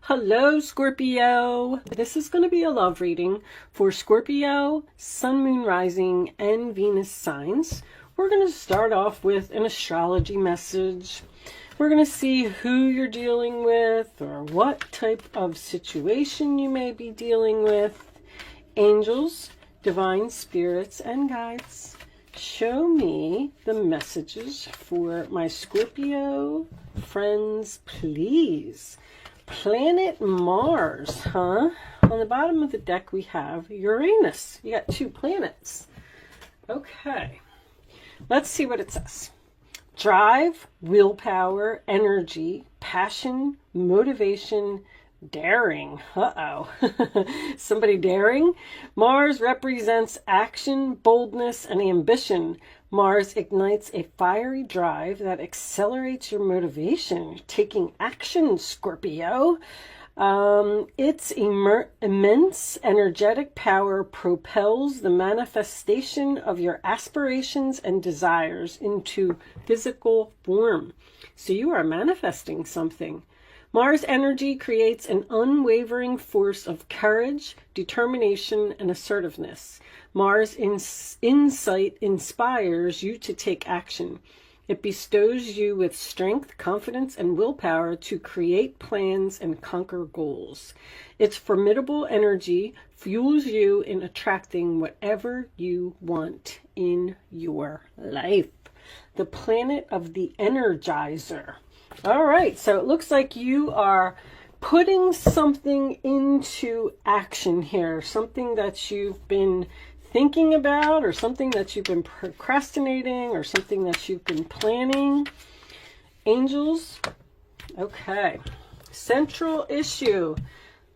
Hello, Scorpio. This is going to be a love reading for Scorpio, Sun, Moon, Rising, and Venus signs. We're going to start off with an astrology message. We're going to see who you're dealing with or what type of situation you may be dealing with. Angels, divine spirits, and guides, show me the messages for my Scorpio friends, please. Planet Mars, huh? On the bottom of the deck we have Uranus. You got two planets. Okay, let's see what it says. Drive, willpower, energy, passion, motivation, daring. Uh-oh. Somebody daring? Mars represents action, boldness, and ambition. Mars ignites a fiery drive that accelerates your motivation. You're taking action, Scorpio. Its immense energetic power propels the manifestation of your aspirations and desires into physical form. So you are manifesting something. Mars energy creates an unwavering force of courage, determination, and assertiveness. Mars insight inspires you to take action. It bestows you with strength, confidence, and willpower to create plans and conquer goals. Its formidable energy fuels you in attracting whatever you want in your life. The planet of the Energizer. All right, so it looks like you are putting something into action here, something that you've been thinking about, or something that you've been procrastinating, or something that you've been planning. Angels, okay. Central issue,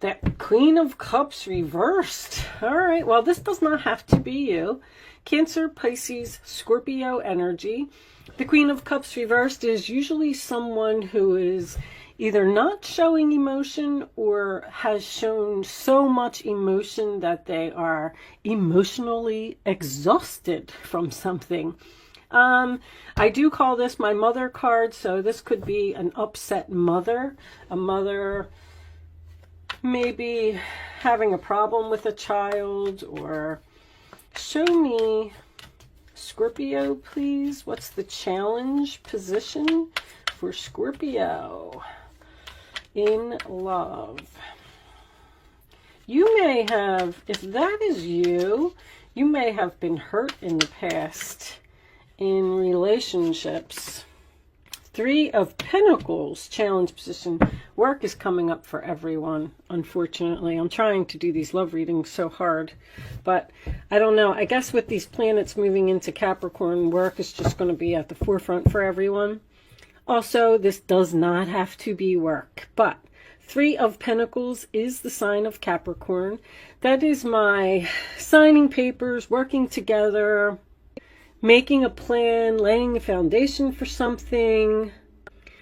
the Queen of Cups reversed. All right, well, this does not have to be you. Cancer, Pisces, Scorpio energy. The Queen of Cups reversed is usually someone who is either not showing emotion or has shown so much emotion that they are emotionally exhausted from something. I do call this my mother card, so this could be an upset mother. A mother maybe having a problem with a child, or show me, Scorpio, please. What's the challenge position for Scorpio in love? You may have, if that is you, you may have been hurt in the past in relationships. Three of Pentacles, challenge position. Work is coming up for everyone, unfortunately. I'm trying to do these love readings so hard, but I don't know. I guess with these planets moving into Capricorn, work is just going to be at the forefront for everyone. Also, this does not have to be work, but Three of Pentacles is the sign of Capricorn. That is my signing papers, working together, making a plan, laying a foundation for something.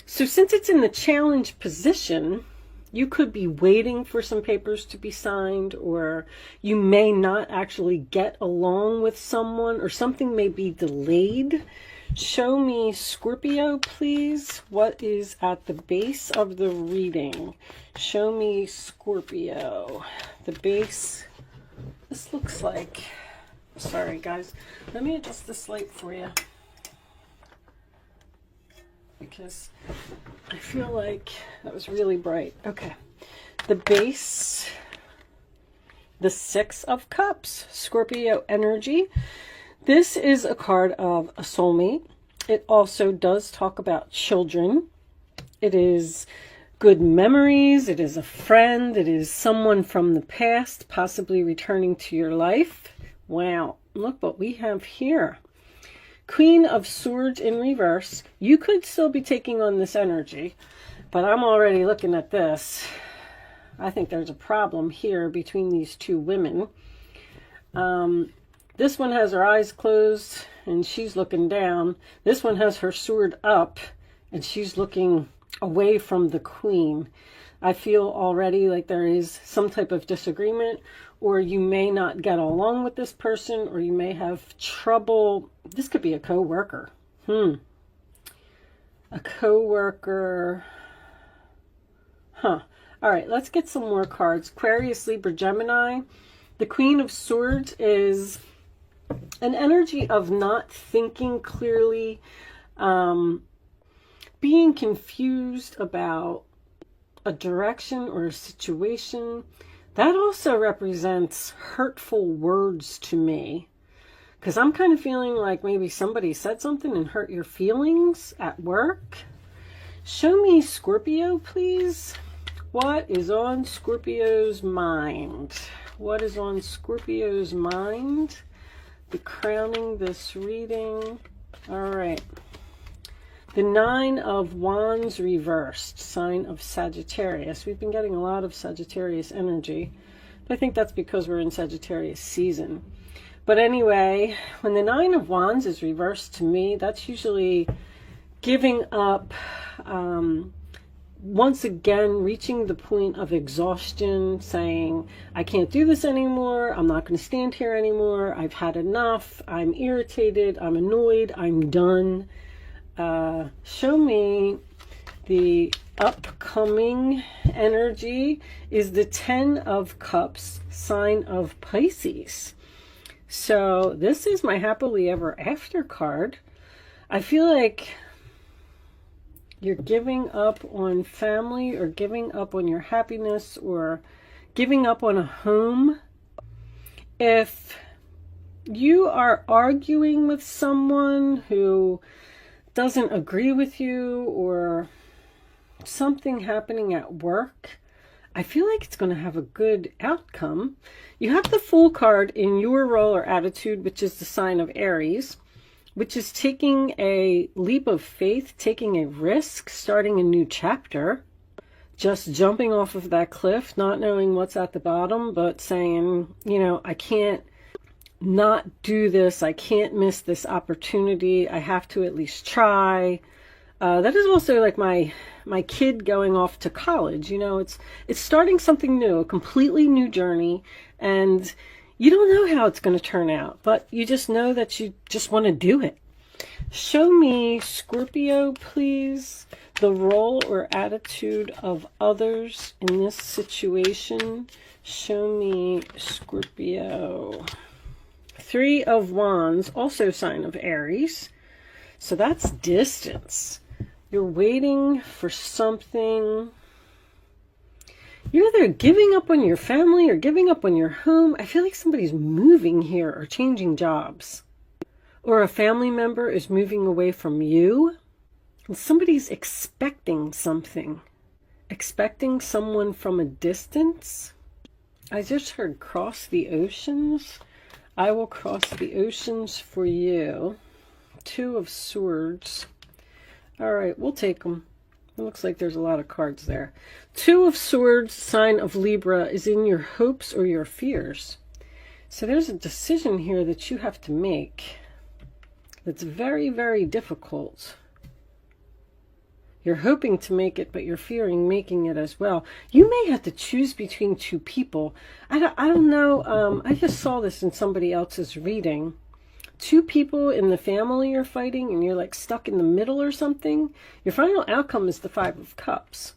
So since it's in the challenge position, you could be waiting for some papers to be signed, or you may not actually get along with someone, or something may be delayed. Show me, Scorpio, please. What is at the base of the reading? Show me, Scorpio. The base. This looks like... Sorry, guys. Let me adjust this light for you, because I feel like that was really bright. Okay. The base, the Six of Cups, Scorpio energy. This is a card of a soulmate. It also does talk about children. It is good memories. It is a friend. It is someone from the past, possibly returning to your life. Wow, look what we have here. Queen of Swords in reverse. You could still be taking on this energy, but I'm already looking at this. I think there's a problem here between these two women. This one has her eyes closed and she's looking down. This one has her sword up and she's looking away from the queen. I feel already like there is some type of disagreement, or you may not get along with this person, or you may have trouble. This could be a co-worker. A co-worker. Huh. All right, let's get some more cards. Aquarius, Libra, Gemini. The Queen of Swords is an energy of not thinking clearly, being confused about a direction or a situation. That also represents hurtful words to me, because I'm kind of feeling like maybe somebody said something and hurt your feelings at work. Show me Scorpio, please. What is on Scorpio's mind? What is on Scorpio's mind? The crowning this reading. All right. The Nine of Wands reversed, sign of Sagittarius. We've been getting a lot of Sagittarius energy. But I think that's because we're in Sagittarius season. But anyway, when the Nine of Wands is reversed, to me, that's usually giving up, once again, reaching the point of exhaustion, saying, I can't do this anymore. I'm not going to stand here anymore. I've had enough. I'm irritated. I'm annoyed. I'm done. Show me the upcoming energy. Is the Ten of Cups, sign of Pisces. So this is my happily ever after card. I feel like you're giving up on family, or giving up on your happiness, or giving up on a home. If you are arguing with someone who doesn't agree with you, or something happening at work, I feel like it's going to have a good outcome. You have the Fool card in your role or attitude, which is the sign of Aries, which is taking a leap of faith, taking a risk, starting a new chapter, just jumping off of that cliff, not knowing what's at the bottom, but saying, you know, I can't not do this. I can't miss this opportunity. I have to at least try. That is also like my kid going off to college. You know, it's starting something new, a completely new journey, and you don't know how it's going to turn out, but you just know that you just want to do it. Show me, Scorpio, please, the role or attitude of others in this situation. Show me, Scorpio. Three of Wands, also sign of Aries. So that's distance. You're waiting for something. You're either giving up on your family or giving up on your home. I feel like somebody's moving here or changing jobs. Or a family member is moving away from you. And somebody's expecting something. Expecting someone from a distance. I just heard cross the oceans. I will cross the oceans for you. Two of Swords. All right, we'll take them. It looks like there's a lot of cards there. Two of Swords, sign of Libra, is in your hopes or your fears. So there's a decision here that you have to make that's very, very difficult. You're hoping to make it, but you're fearing making it as well. You may have to choose between two people. I don't know. I just saw this in somebody else's reading. Two people in the family are fighting, and you're like stuck in the middle or something. Your final outcome is the Five of Cups.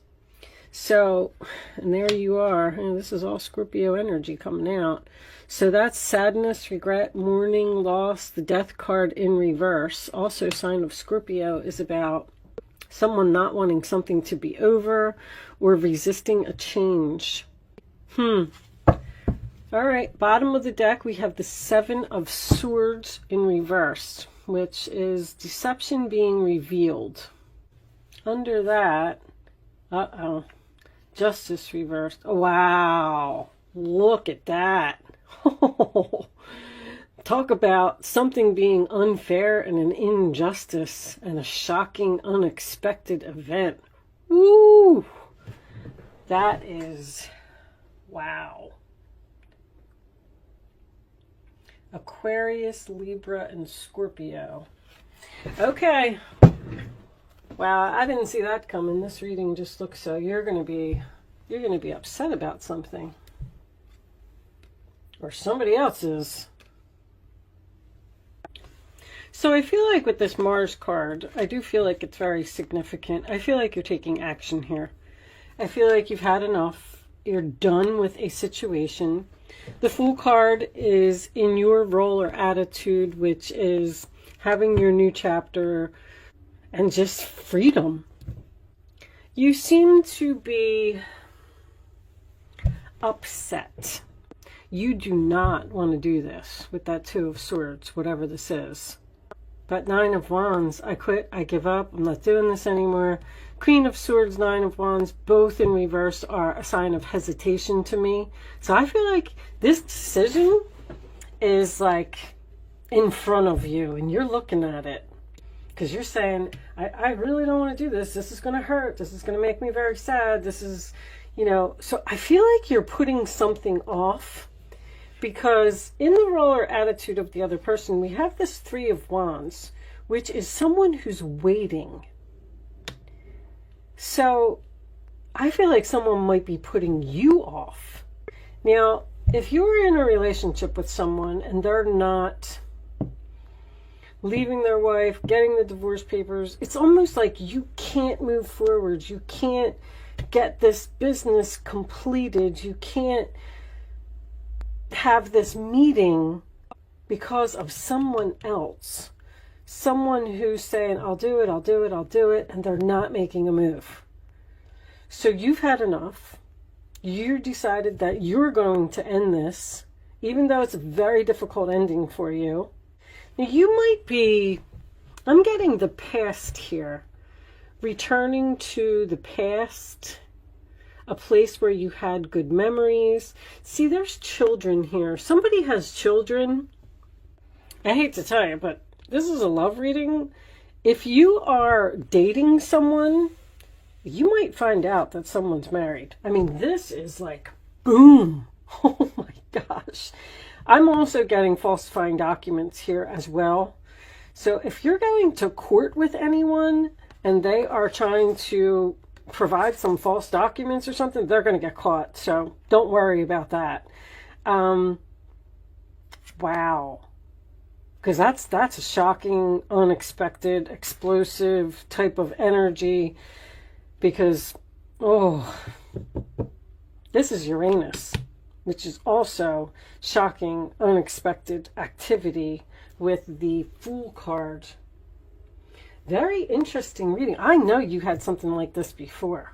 So, and there you are. And this is all Scorpio energy coming out. So that's sadness, regret, mourning, loss. The Death card in reverse, also sign of Scorpio, is about someone not wanting something to be over or resisting a change. All right, bottom of the deck, we have the Seven of Swords in reverse, which is deception being revealed. Under that, Justice reversed. Oh, wow, look at that. Talk about something being unfair and an injustice and a shocking, unexpected event. Woo! That is, wow. Aquarius, Libra, and Scorpio. Okay. Wow, I didn't see that coming. This reading just looks so you're going to be upset about something. Or somebody else is. So I feel like with this Mars card, I do feel like it's very significant. I feel like you're taking action here. I feel like you've had enough. You're done with a situation. The Fool card is in your role or attitude, which is having your new chapter and just freedom. You seem to be upset. You do not want to do this with that Two of Swords, whatever this is. But Nine of Wands, I quit, I give up, I'm not doing this anymore. Queen of Swords, Nine of Wands, both in reverse are a sign of hesitation to me. So I feel like this decision is like in front of you and you're looking at it. Because you're saying, I really don't want to do this. This is going to hurt. This is going to make me very sad. This is, you know, so I feel like you're putting something off. Because in the role or attitude of the other person, we have this Three of Wands, which is someone who's waiting. So I feel like someone might be putting you off. Now, if you're in a relationship with someone and they're not leaving their wife, getting the divorce papers, it's almost like you can't move forward. You can't get this business completed. You can't have this meeting because of someone else. Someone who's saying, I'll do it, I'll do it, I'll do it, and they're not making a move. So you've had enough. You decided that you're going to end this, even though it's a very difficult ending for you. Now you might be, I'm getting the past here, returning to the past, a place where you had good memories. See, there's children here. Somebody has children. I hate to tell you, but this is a love reading. If you are dating someone, you might find out that someone's married. I mean, this is like, boom. Oh my gosh. I'm also getting falsifying documents here as well. So if you're going to court with anyone and they are trying to provide some false documents or something, they're going to get caught. So don't worry about that. Wow. Because that's a shocking, unexpected, explosive type of energy. Because, oh, this is Uranus, which is also shocking, unexpected activity with the Fool card. Very interesting reading. I know you had something like this before.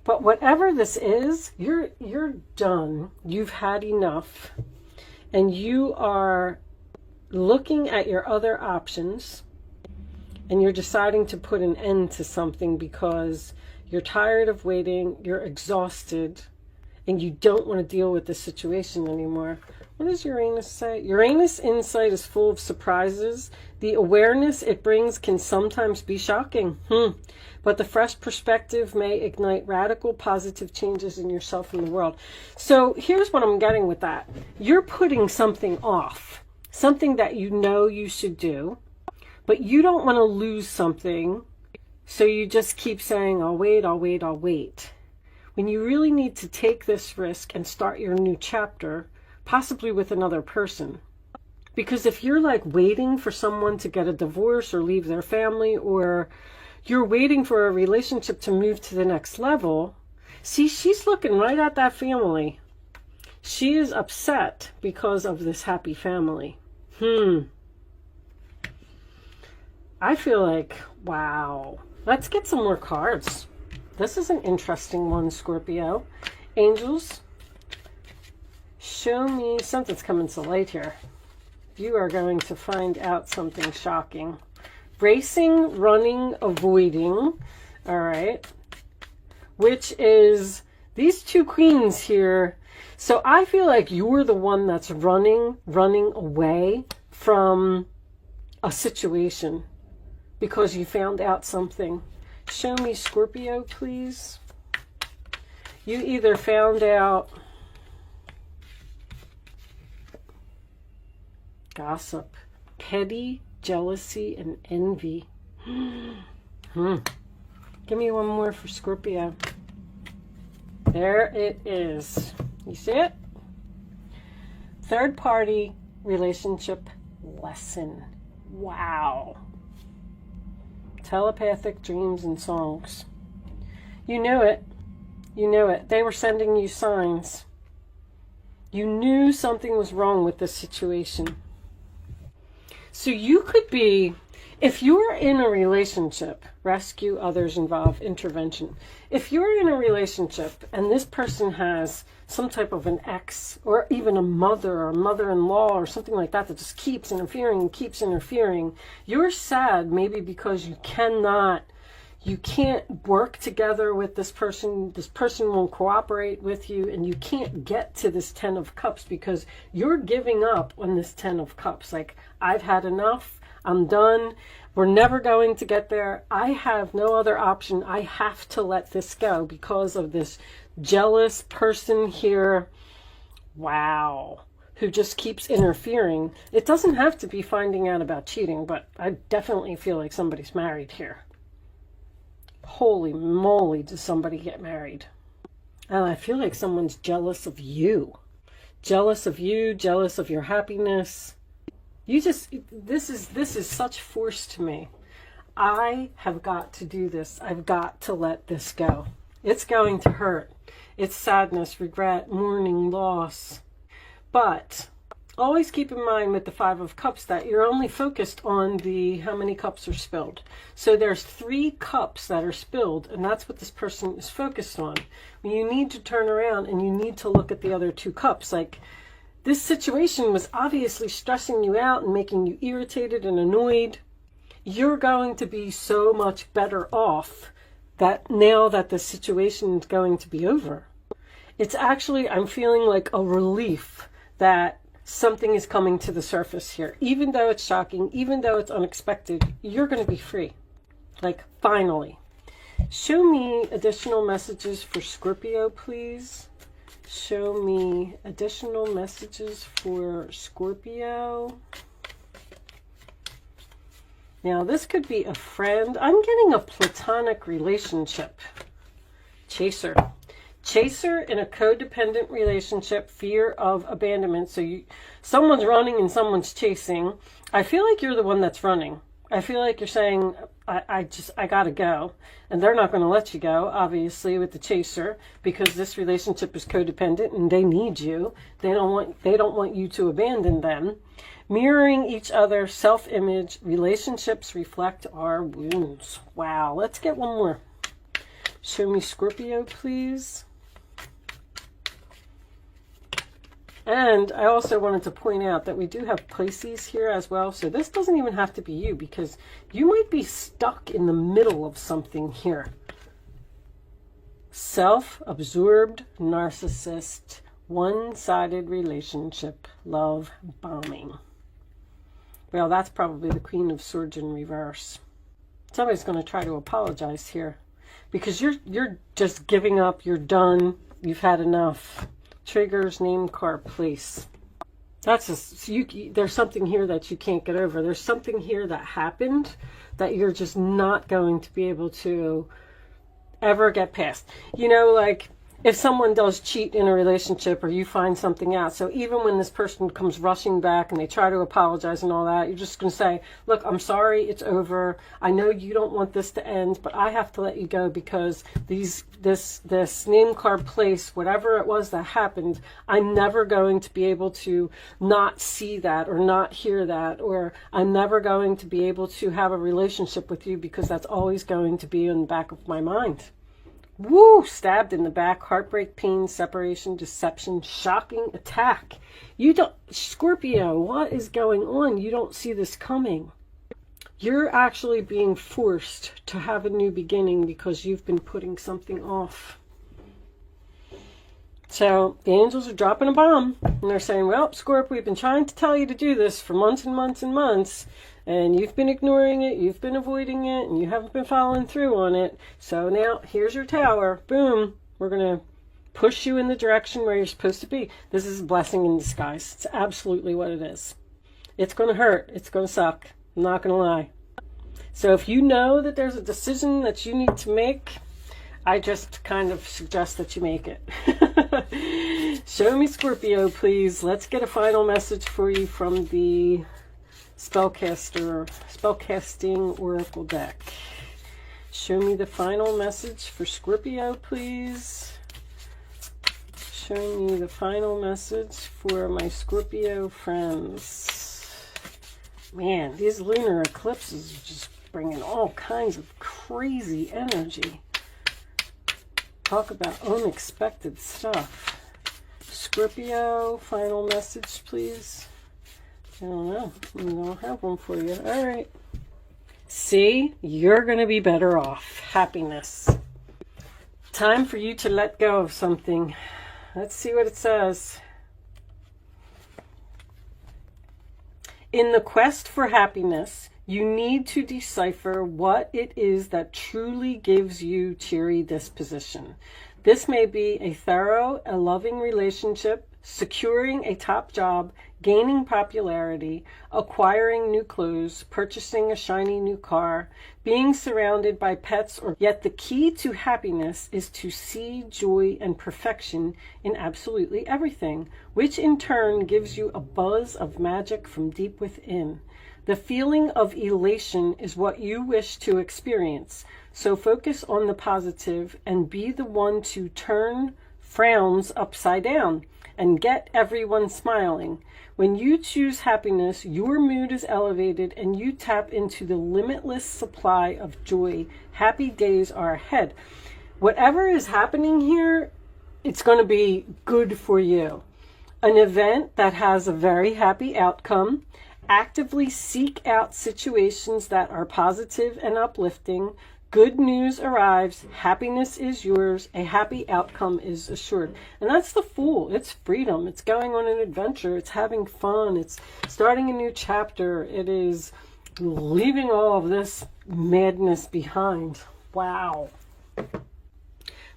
But whatever this is, you're done. You've had enough. And you are looking at your other options. And you're deciding to put an end to something because you're tired of waiting. You're exhausted. And you don't want to deal with the situation anymore. What does Uranus say? Uranus insight is full of surprises. The awareness it brings can sometimes be shocking. But the fresh perspective may ignite radical positive changes in yourself and the world. So here's what I'm getting with that. You're putting something off. Something that you know you should do. But you don't want to lose something. So you just keep saying, I'll wait, I'll wait, I'll wait. When you really need to take this risk and start your new chapter, possibly with another person. Because if you're like waiting for someone to get a divorce or leave their family, or you're waiting for a relationship to move to the next level, see, she's looking right at that family. She is upset because of this happy family. I feel like, wow. Let's get some more cards. This is an interesting one, Scorpio. Angels, show me something's coming to light here. You are going to find out something shocking. Racing, running, avoiding. All right. Which is these two queens here. So I feel like you're the one that's running away from a situation because you found out something. Show me Scorpio, please. You either found out gossip, petty, jealousy, and envy. Give me one more for Scorpio. There it is. You see it? Third party relationship lesson. Wow. Telepathic dreams and songs. You knew it. You knew it. They were sending you signs. You knew something was wrong with this situation. So you could be, if you're in a relationship, rescue, others involve, intervention. If you're in a relationship and this person has some type of an ex or even a mother or mother-in-law or something like that that just keeps interfering and keeps interfering, you're sad maybe because you can't work together with this person won't cooperate with you, and you can't get to this 10 of Cups because you're giving up on this 10 of Cups. Like, I've had enough, I'm done, we're never going to get there, I have no other option, I have to let this go because of this jealous person here, wow, who just keeps interfering. It doesn't have to be finding out about cheating, but I definitely feel like somebody's married here. Holy moly, does somebody get married? And I feel like someone's jealous of you. Jealous of you, jealous of your happiness. This is such force to me. I have got to do this. I've got to let this go. It's going to hurt. It's sadness, regret, mourning, loss. But always keep in mind with the 5 of Cups that you're only focused on the how many cups are spilled. So there's 3 cups that are spilled, and that's what this person is focused on. You need to turn around and you need to look at the other 2 cups. Like, this situation was obviously stressing you out and making you irritated and annoyed. You're going to be so much better off that now that the situation is going to be over. It's actually, I'm feeling like a relief that something is coming to the surface here. Even though it's shocking, even though it's unexpected, you're going to be free. Like, finally. Show me additional messages for Scorpio, please. Show me additional messages for Scorpio. Now, this could be a friend. I'm getting a platonic relationship. Chaser. Chaser in a codependent relationship, fear of abandonment. So someone's running and someone's chasing. I feel like you're the one that's running. I feel like you're saying, I gotta go. And they're not going to let you go, obviously, with the chaser, because this relationship is codependent and they need you. They don't want you to abandon them. Mirroring each other, self-image, relationships reflect our wounds. Wow, let's get one more. Show me Scorpio, please. And I also wanted to point out that we do have Pisces here as well. So this doesn't even have to be you, because you might be stuck in the middle of something here. Self-absorbed narcissist, one-sided relationship, love bombing. Well, that's probably the Queen of Swords in reverse. Somebody's going to try to apologize here, because you're just giving up, you're done, you've had enough. Triggers, name, card, place. That's just, there's something here that you can't get over. There's something here that happened that you're just not going to be able to ever get past. You know, like, if someone does cheat in a relationship or you find something out, so even when this person comes rushing back and they try to apologize and all that, you're just going to say, look, I'm sorry, it's over. I know you don't want this to end, but I have to let you go because this name, card, place, whatever it was that happened, I'm never going to be able to not see that or not hear that, or I'm never going to be able to have a relationship with you because that's always going to be in the back of my mind. Woo! Stabbed in the back, heartbreak, pain, separation, deception, shocking attack. You don't, Scorpio, what is going on? You don't see this coming. You're actually being forced to have a new beginning because you've been putting something off. So the angels are dropping a bomb and they're saying, well, Scorp, we've been trying to tell you to do this for months and months and months, and you've been ignoring it, you've been avoiding it, and you haven't been following through on it. So now here's your tower. Boom. We're going to push you in the direction where you're supposed to be. This is a blessing in disguise. It's absolutely what it is. It's going to hurt. It's going to suck. I'm not going to lie. So if you know that there's a decision that you need to make, I just kind of suggest that you make it. Show me Scorpio, please. Let's get a final message for you from the spellcasting oracle deck. Show me the final message for Scorpio, please. showing you the final message for my Scorpio friends. Man, these lunar eclipses are just bringing all kinds of crazy energy. Talk about unexpected stuff. Scorpio, final message, please. I don't know. I don't have one for you. All right. See, you're going to be better off. Happiness. Time for you to let go of something. Let's see what it says. In the quest for happiness, you need to decipher what it is that truly gives you cheery disposition. This may be a thorough, a loving relationship, securing a top job, gaining popularity, acquiring new clothes, purchasing a shiny new car, being surrounded by pets, or yet the key to happiness is to see joy and perfection in absolutely everything, which in turn gives you a buzz of magic from deep within. The feeling of elation is what you wish to experience, so focus on the positive and be the one to turn frowns upside down and get everyone smiling. When you choose happiness, your mood is elevated and you tap into the limitless supply of joy. Happy days are ahead. Whatever is happening here, it's going to be good for you. An event that has a very happy outcome. Actively seek out situations that are positive and uplifting. Good news arrives. Happiness is yours. A happy outcome is assured. And that's the Fool. It's freedom. It's going on an adventure. It's having fun. It's starting a new chapter. It is leaving all of this madness behind. Wow.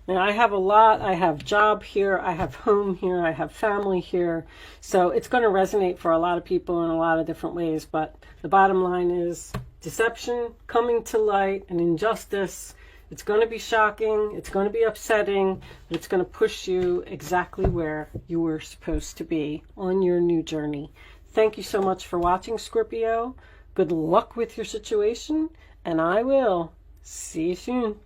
Now, I have a lot. I have job here. I have home here. I have family here. So it's going to resonate for a lot of people in a lot of different ways. But the bottom line is deception coming to light and injustice. It's going to be shocking. It's going to be upsetting. But it's going to push you exactly where you were supposed to be on your new journey. Thank you so much for watching, Scorpio. Good luck with your situation. And I will see you soon.